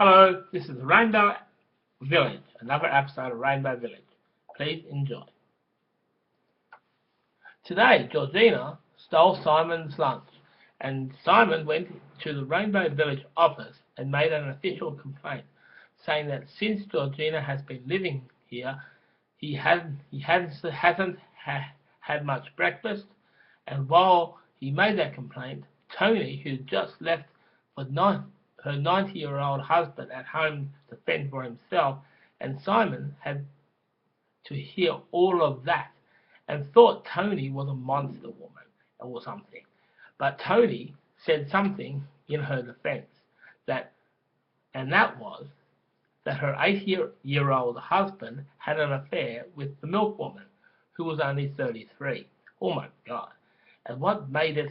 Hello, this is Rainbow Village, another episode of Rainbow Village. Please enjoy. Today, Georgina stole Simon's lunch, and Simon went to the Rainbow Village office and made an official complaint, saying that since Georgina has been living here, he hasn't had much breakfast, and while he made that complaint, Tony, who just left for her 90-year-old husband at home to fend for himself, and Simon had to hear all of that and thought Tony was a monster woman or something. But Tony said something in her defense that, and that was that her 80-year-old husband had an affair with the milkwoman, who was only 33. Oh my God. And what made it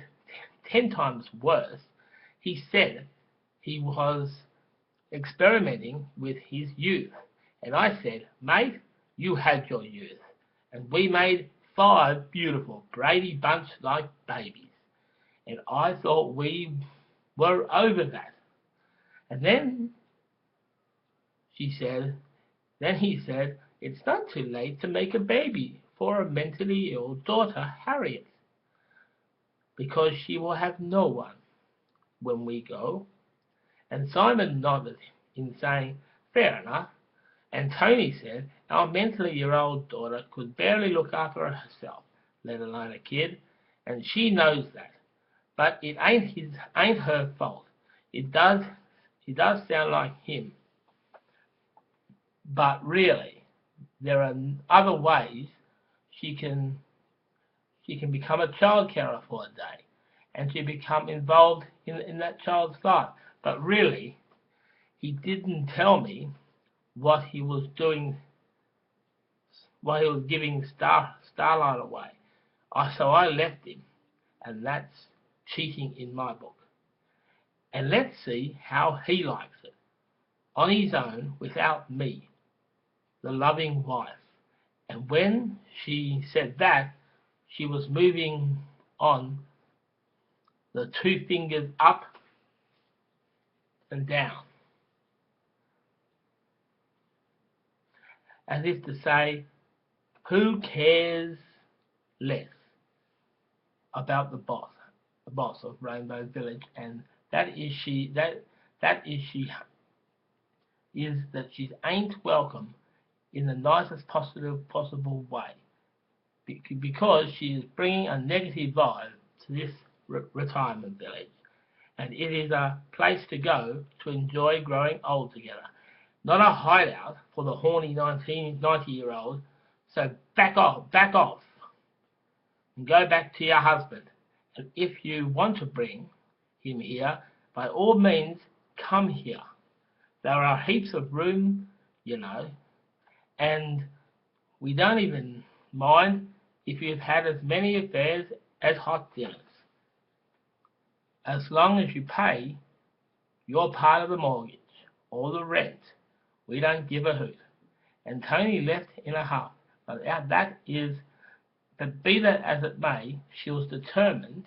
10 times worse, he said he was experimenting with his youth. And I said, mate, you had your youth. And we made 5 beautiful Brady Bunch-like babies. And I thought we were over that. And then he said, it's not too late to make a baby for a mentally ill daughter, Harriet, because she will have no one when we go. And Simon nodded in saying, fair enough. And Tony said, our mentally ill daughter could barely look after herself, let alone a kid, and she knows that. But it ain't her fault. He does sound like him. But really, there are other ways she can become a child carer for a day, and she become involved in that child's life. But really, he didn't tell me what he was doing, why he was giving Starlight away. So I left him, and that's cheating in my book. And let's see how he likes it, on his own, without me, the loving wife. And when she said that, she was moving on, the 2 fingers up and down, as if to say, who cares less about the boss of Rainbow Village, and that she ain't welcome in the nicest possible way, because she is bringing a negative vibe to this retirement village, and it is a place to go to enjoy growing old together, not a hideout for the horny 90-year-old. So back off, and go back to your husband. And if you want to bring him here, by all means, come here. There are heaps of room, and we don't even mind if you've had as many affairs as hot dinners. As long as you pay your part of the mortgage or the rent, we don't give a hoot. And Tony left in a huff. But be that as it may, she was determined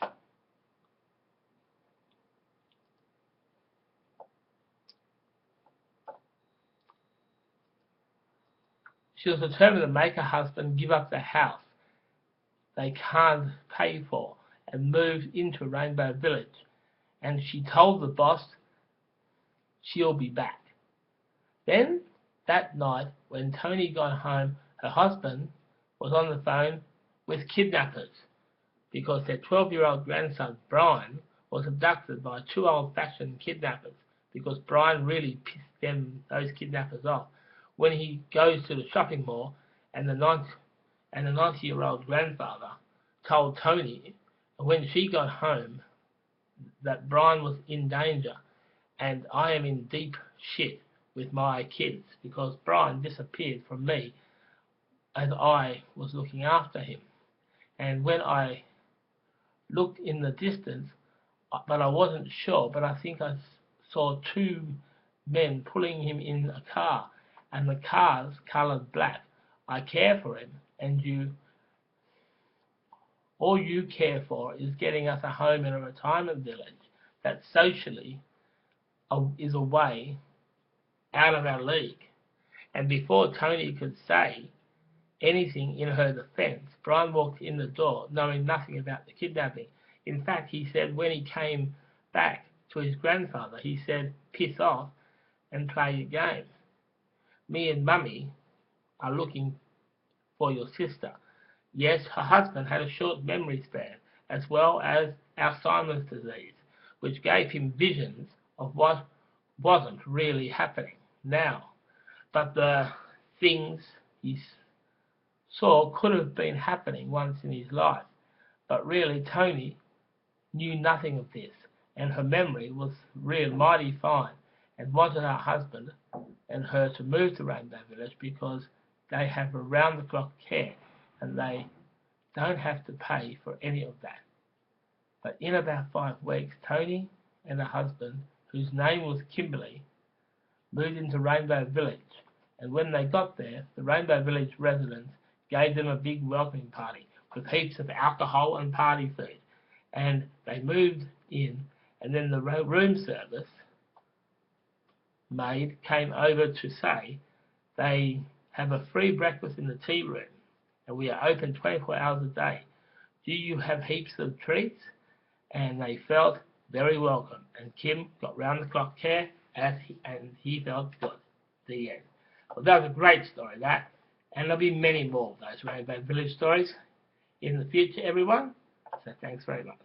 to make her husband give up the house they can't pay for and move into Rainbow Village. And she told the boss she'll be back. Then, that night, when Tony got home, her husband was on the phone with kidnappers because their 12-year-old grandson, Brian, was abducted by 2 old-fashioned kidnappers, because Brian really pissed those kidnappers off when he goes to the shopping mall, and the 90-year-old grandfather told Tony when she got home that Brian was in danger, and I am in deep shit with my kids because Brian disappeared from me as I was looking after him. And when I looked in the distance, but I wasn't sure, but I think I saw 2 men pulling him in a car, and the car's coloured black. I care for him, and all you care for is getting us a home in a retirement village that socially is away out of our league. And before Tony could say anything in her defense, Brian walked in the door knowing nothing about the kidnapping. In fact, he said when he came back to his grandfather, he said, "Piss off and play your game. Me and Mummy are looking for your sister." Yes, her husband had a short memory span, as well as Alzheimer's disease, which gave him visions of what wasn't really happening now. But the things he saw could have been happening once in his life. But really, Tony knew nothing of this, and her memory was really mighty fine, and wanted her husband and her to move to Rainbow Village because they have around-the-clock care, and they don't have to pay for any of that. But in about 5 weeks, Tony and her husband, whose name was Kimberly, moved into Rainbow Village, and when they got there, the Rainbow Village residents gave them a big welcoming party with heaps of alcohol and party food. And they moved in, and then the room service maid came over to say they have a free breakfast in the tea room, and we are open 24 hours a day. Do you have heaps of treats? And they felt very welcome, and Kim got round-the-clock care, and he felt good. The end. Well, that was a great story, that. And there'll be many more of those Rainbow Village stories in the future, everyone. So thanks very much.